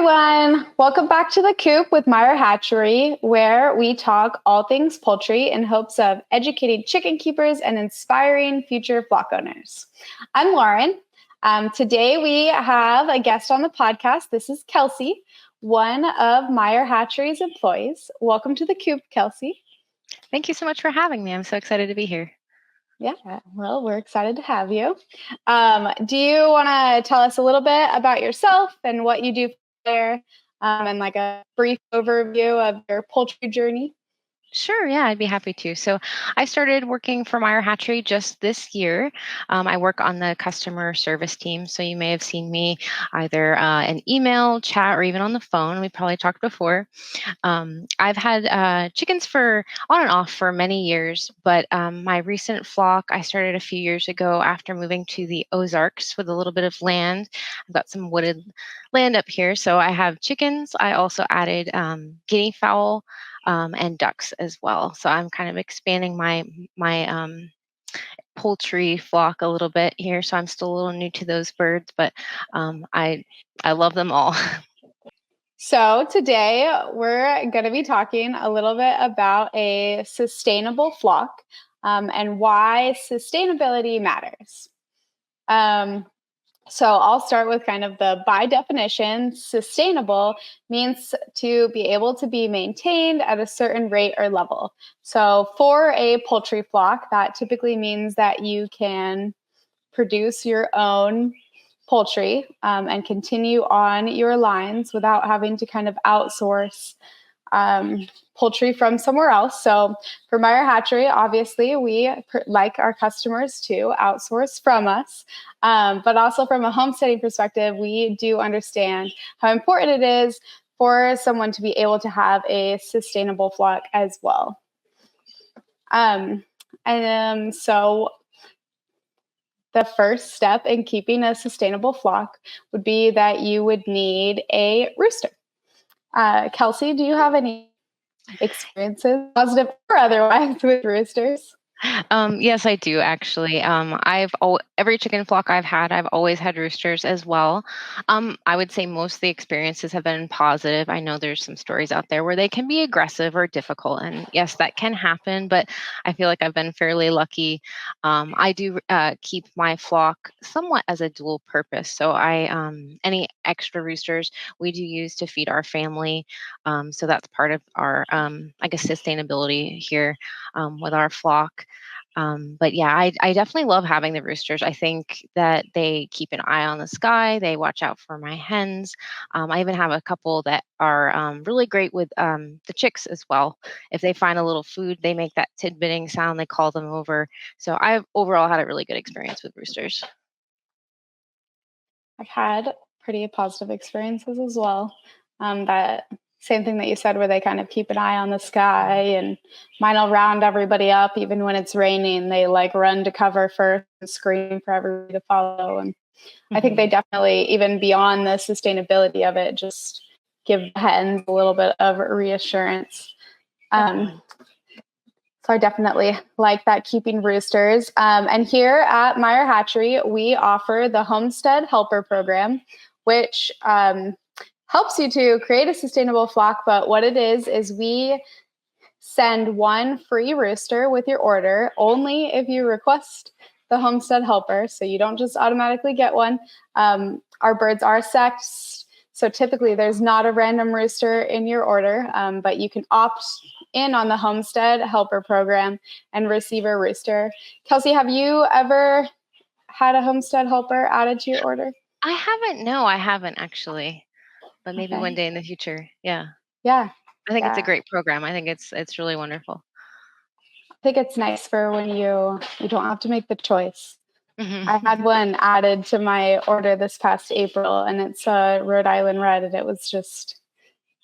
everyone. Welcome back to the Coop with Meyer Hatchery, where we talk all things poultry in hopes of educating chicken keepers and inspiring future flock owners. I'm Lauren. Today we have a guest on the podcast. This is Kelsey, one of Meyer Hatchery's employees. Welcome to the Coop, Kelsey. Thank you so much for having me. I'm so excited to be here. Yeah, well, we're excited to have you. Do you want to tell us a little bit about yourself and what you do there, and like a brief overview of your poultry journey? Sure, yeah, I'd be happy to. So I started working for Meyer Hatchery just this year. I work on the customer service team, so you may have seen me either an email, chat, or even on the phone. We probably talked before. I've had chickens for on and off for many years, but my recent flock I started a few years ago after moving to the Ozarks with a little bit of land. I've got some wooded land up here, so I have chickens. I also added guinea fowl and ducks as well. So I'm kind of expanding my poultry flock a little bit here. So I'm still a little new to those birds, but I love them all. So today we're going to be talking a little bit about a sustainable flock and why sustainability matters. So I'll start with kind of the by definition, sustainable means to be able to be maintained at a certain rate or level. So for a poultry flock, that typically means that you can produce your own poultry and continue on your lines without having to kind of outsource poultry from somewhere else. So for Meyer Hatchery, obviously, we like our customers to outsource from us. But also from a homesteading perspective, we do understand how important it is for someone to be able to have a sustainable flock as well. So the first step in keeping a sustainable flock would be that you would need a rooster. Kelsey, do you have any experiences, positive or otherwise, with roosters? Yes, I do actually. Every chicken flock I've had, I've always had roosters as well. I would say most of the experiences have been positive. I know there's some stories out there where they can be aggressive or difficult, and yes, that can happen. But I feel like I've been fairly lucky. I do keep my flock somewhat as a dual purpose. So any extra roosters we do use to feed our family. So that's part of our, I guess, sustainability here with our flock. But yeah, I definitely love having the roosters. I think that they keep an eye on the sky. They watch out for my hens. I even have a couple that are really great with the chicks as well. If they find a little food, they make that tidbitting sound. They call them over. So I've overall had a really good experience with roosters. I've had pretty positive experiences as well. That same thing that you said, where they kind of keep an eye on the sky, and mine will round everybody up even when it's raining. They like run to cover first and scream for everybody to follow. And I think they definitely, even beyond the sustainability of it, just give the hens a little bit of reassurance. So I definitely like that, keeping roosters. And here at Meyer Hatchery, we offer the Homestead Helper Program, which helps you to create a sustainable flock. But what it is we send one free rooster with your order, only if you request the Homestead Helper. So you don't just automatically get one. Our birds are sexed, so typically there's not a random rooster in your order, but you can opt in on the Homestead Helper Program and receive a rooster. Kelsey, have you ever had a Homestead Helper added to your order? I haven't. No, I haven't actually. But maybe one day in the future. Yeah. Yeah. I think it's a great program. I think it's really wonderful. I think it's nice for when you don't have to make the choice. I had one added to my order this past April, and it's a Rhode Island Red, and it was just,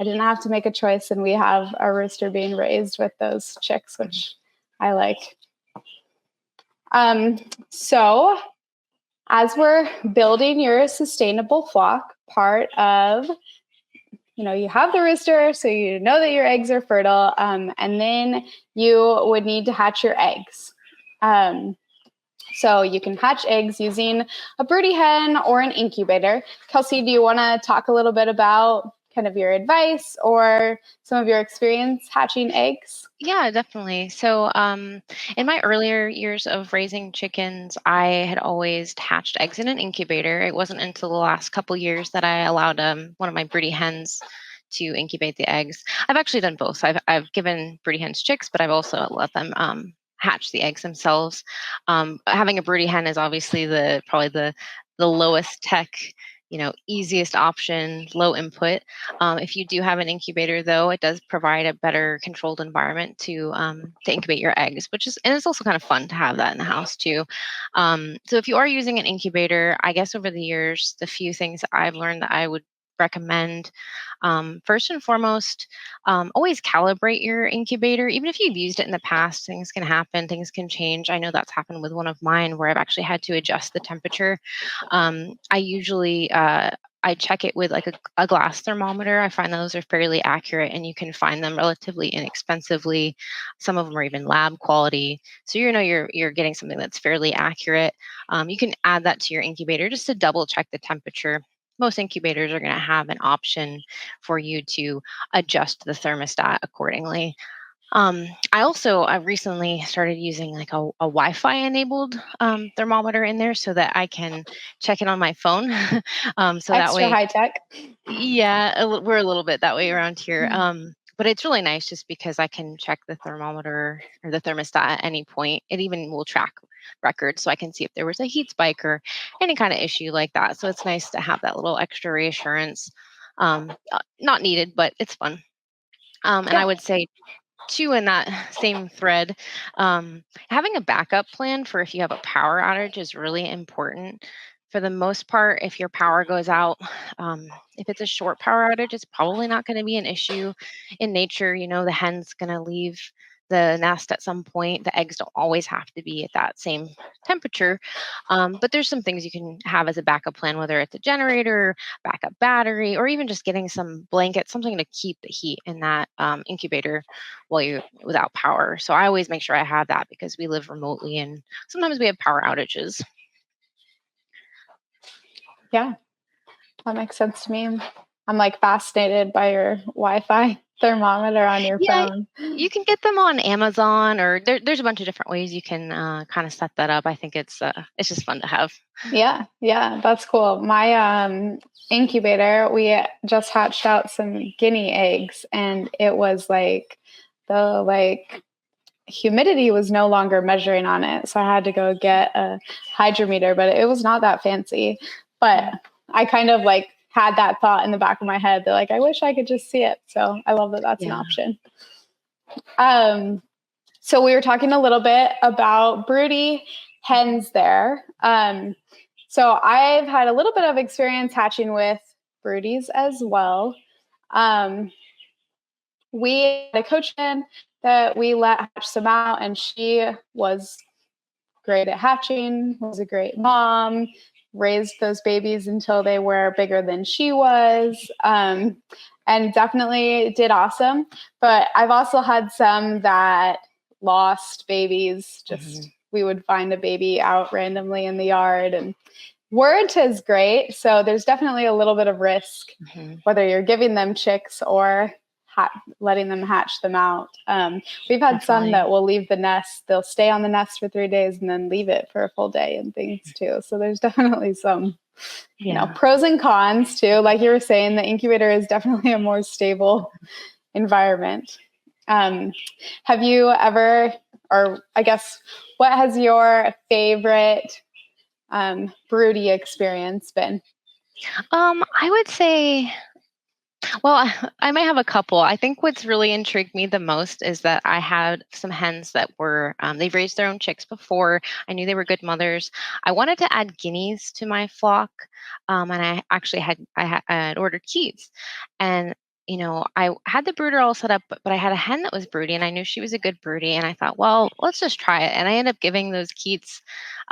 I didn't have to make a choice, and we have a rooster being raised with those chicks, which I like. So as we're building your sustainable flock, part of, you have the rooster, so you know that your eggs are fertile, and then you would need to hatch your eggs. So you can hatch eggs using a broody hen or an incubator. Kelsey, do you want to talk a little bit about kind of your advice or some of your experience hatching eggs? Yeah, definitely. So, in my earlier years of raising chickens, I had always hatched eggs in an incubator. It wasn't until the last couple years that I allowed one of my broody hens to incubate the eggs. I've actually done both. So I've given broody hens chicks, but I've also let them hatch the eggs themselves. Having a broody hen is obviously the lowest tech, easiest option, low input. If you do have an incubator, though, it does provide a better controlled environment to incubate your eggs, and it's also kind of fun to have that in the house too. So if you are using an incubator, I guess over the years, the few things that I've learned that I would recommend, first and foremost, always calibrate your incubator. Even if you've used it in the past, things can happen, things can change. I know that's happened with one of mine where I've actually had to adjust the temperature. I usually I check it with like a glass thermometer. I find those are fairly accurate, and you can find them relatively inexpensively. Some of them are even lab quality, so you're getting something that's fairly accurate. You can add that to your incubator just to double check the temperature. Most incubators are going to have an option for you to adjust the thermostat accordingly. I recently started using like a Wi-Fi enabled thermometer in there so that I can check it on my phone. So that Extra way, high tech. yeah, we're a little bit that way around here. Mm. But it's really nice just because I can check the thermometer or the thermostat at any point. It even will track records so I can see if there was a heat spike or any kind of issue like that. So it's nice to have that little extra reassurance. Not needed, but it's fun. And I Yeah. would say two in that same thread, having a backup plan for if you have a power outage is really important. For the most part, if your power goes out, if it's a short power outage, it's probably not going to be an issue. In nature, the hen's going to leave the nest at some point. The eggs don't always have to be at that same temperature. But there's some things you can have as a backup plan, whether it's a generator, backup battery, or even just getting some blankets, something to keep the heat in that incubator while you're without power. So I always make sure I have that because we live remotely and sometimes we have power outages. Yeah, that makes sense to me. I'm like fascinated by your Wi-Fi thermometer on your Yeah, phone. you can get them on Amazon, or there's a bunch of different ways you can kind of set that up. I think it's just fun to have. Yeah, that's cool. My incubator, we just hatched out some guinea eggs, and it was like the humidity was no longer measuring on it, so I had to go get a hydrometer, but it was not that fancy. But I kind of like had that thought in the back of my head that like I wish I could just see it. So I love that that's an Yeah. option. So we were talking a little bit about broody hens there. So I've had a little bit of experience hatching with broodies as well. Um, we had a coach hen that we let hatch some out, and she was great at hatching, was a great mom, raised those babies until they were bigger than she was, and definitely did awesome. But I've also had some that lost babies. Just we would find a baby out randomly in the yard and weren't as great. So there's definitely a little bit of risk, whether you're giving them chicks or letting them hatch them out. We've had some that will leave the nest. They'll stay on the nest for 3 days and then leave it for a full day and things too. So there's definitely some, pros and cons too. Like you were saying, the incubator is definitely a more stable environment. Have you ever, or I guess, what has your favorite broody experience been? I would say, well, I might have a couple. I think what's really intrigued me the most is that I had some hens that were, they've raised their own chicks before. I knew they were good mothers. I wanted to add guineas to my flock. And I actually I had ordered keys. And I had the brooder all set up, but I had a hen that was broody, and I knew she was a good broody. And I thought, well, let's just try it. And I ended up giving those keats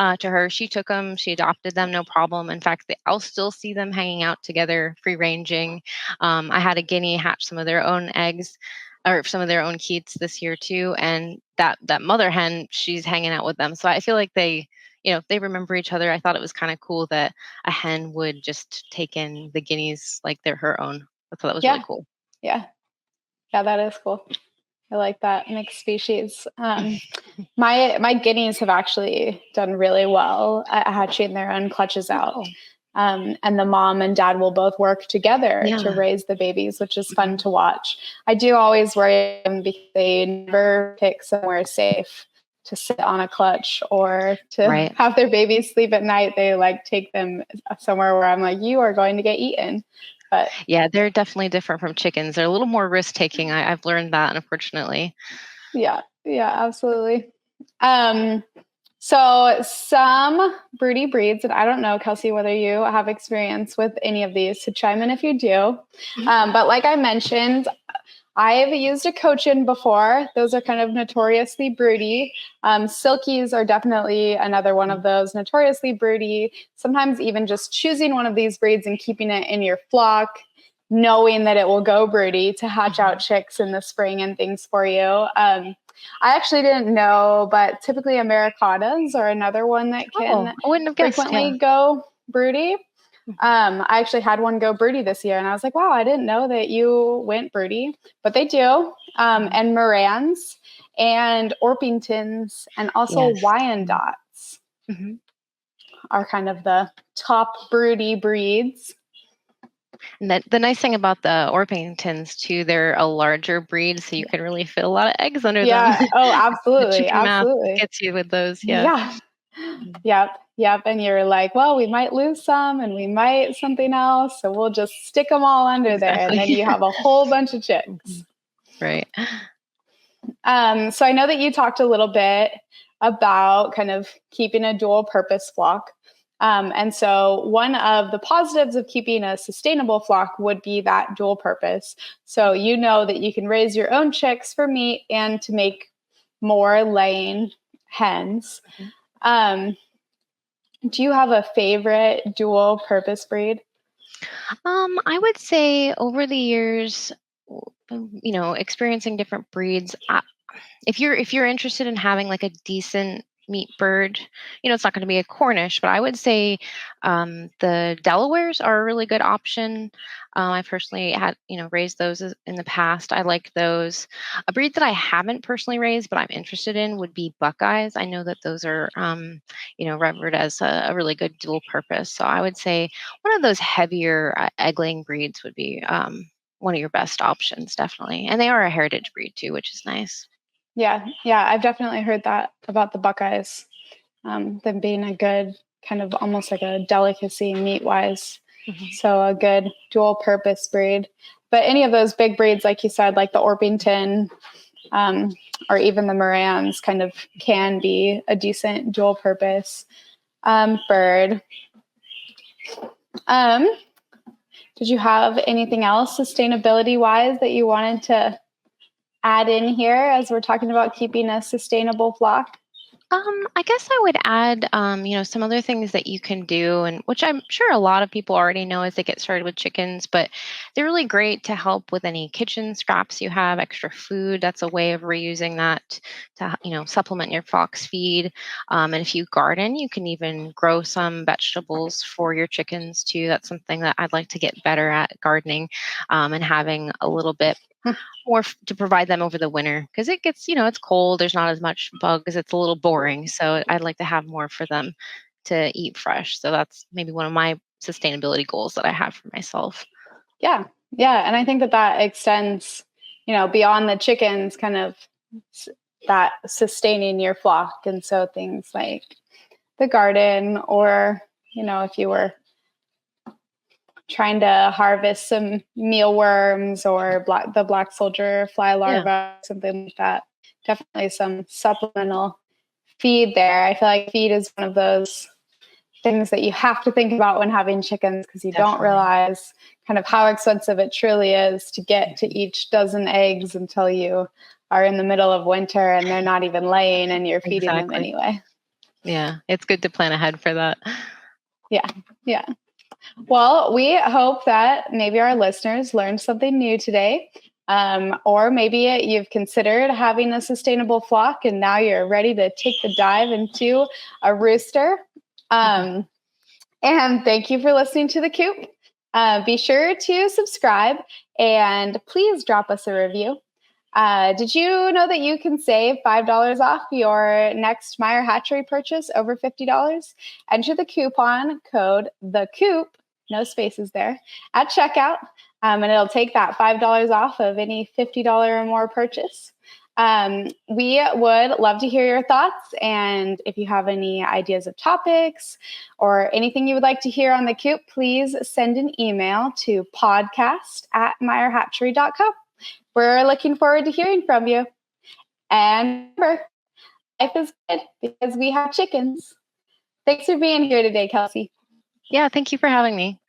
to her. She took them, she adopted them, no problem. In fact, I'll still see them hanging out together, free ranging. I had a guinea hatch some of their own eggs or some of their own keats this year too, and that mother hen, she's hanging out with them. So I feel like they they remember each other. I thought it was kind of cool that a hen would just take in the guineas like they're her own. I thought that was really Yeah. cool. Yeah. Yeah, that is cool. I like that mixed species. My guineas have actually done really well at hatching their own clutches out. Oh. And the mom and dad will both work together to raise the babies, which is fun to watch. I do always worry them because they never pick somewhere safe to sit on a clutch or to have their babies sleep at night. They like take them somewhere where I'm like, you are going to get eaten. But yeah, they're definitely different from chickens. They're a little more risk taking. I've learned that, unfortunately. Yeah, absolutely. So some broody breeds, and I don't know, Kelsey, whether you have experience with any of these, so chime in if you do. But like I mentioned, I've used a Cochin before. Those are kind of notoriously broody. Silkies are definitely another one of those, notoriously broody. Sometimes even just choosing one of these breeds and keeping it in your flock, knowing that it will go broody to hatch out chicks in the spring and things for you. I actually didn't know, but typically Americanas are another one that can I wouldn't have guessed, frequently go broody. I actually had one go broody this year, and I was like, wow, I didn't know that you went broody, but they do. And Morans and Orpingtons and also Wyandottes are kind of the top broody breeds. And the nice thing about the Orpingtons too, they're a larger breed, so you can really fit a lot of eggs under them. Oh, absolutely. The chicken absolutely. math gets you with those. Yep. And you're like, well, we might lose some and we might something else. So we'll just stick them all under there. And then you have a whole bunch of chicks. Right. So I know that you talked a little bit about kind of keeping a dual purpose flock. And so one of the positives of keeping a sustainable flock would be that dual purpose. So you know that you can raise your own chicks for meat and to make more laying hens. Do you have a favorite dual purpose breed? I would say over the years, experiencing different breeds, if you're interested in having like a decent meat bird, it's not going to be a Cornish, but I would say the Delawares are a really good option. I personally had raised those in the past. I like those. A breed that I haven't personally raised but I'm interested in would be Buckeyes. I know that those are revered as a really good dual purpose. So I would say one of those heavier egg-laying breeds would be one of your best options, definitely. And they are a heritage breed too, which is nice. Yeah, I've definitely heard that about the Buckeyes, them being a good kind of almost like a delicacy meat-wise. So a good dual-purpose breed. But any of those big breeds, like you said, like the Orpington or even the Morans, kind of can be a decent dual-purpose bird. Did you have anything else sustainability-wise that you wanted to add in here as we're talking about keeping a sustainable flock? I guess I would add, some other things that you can do, and which I'm sure a lot of people already know as they get started with chickens, but they're really great to help with any kitchen scraps you have, extra food. That's a way of reusing that to, supplement your flock's feed. And if you garden, you can even grow some vegetables for your chickens too. That's something that I'd like to get better at, gardening, and having a little bit more to provide them over the winter because it gets, it's cold. There's not as much bugs. It's a little boring. So I'd like to have more for them to eat fresh. So that's maybe one of my sustainability goals that I have for myself. Yeah. And I think that extends, beyond the chickens, kind of that sustaining your flock. And so things like the garden, or, if you were trying to harvest some mealworms or the black soldier fly larva, something like that. Definitely some supplemental feed there. I feel like feed is one of those things that you have to think about when having chickens because you don't realize kind of how expensive it truly is to get to each dozen eggs until you are in the middle of winter and they're not even laying and you're feeding them anyway. Yeah, it's good to plan ahead for that. Yeah. Well, we hope that maybe our listeners learned something new today. Or maybe you've considered having a sustainable flock and now you're ready to take the dive into a rooster. And thank you for listening to the Coop. Be sure to subscribe and please drop us a review. Did you know that you can save $5 off your next Meyer Hatchery purchase over $50? Enter the coupon code THECOOP, no spaces there, at checkout, and it'll take that $5 off of any $50 or more purchase. We would love to hear your thoughts, and if you have any ideas of topics or anything you would like to hear on the Coop, please send an email to podcast@meyerhatchery.com. We're looking forward to hearing from you. And remember, life is good because we have chickens. Thanks for being here today, Kelsey. Yeah, thank you for having me.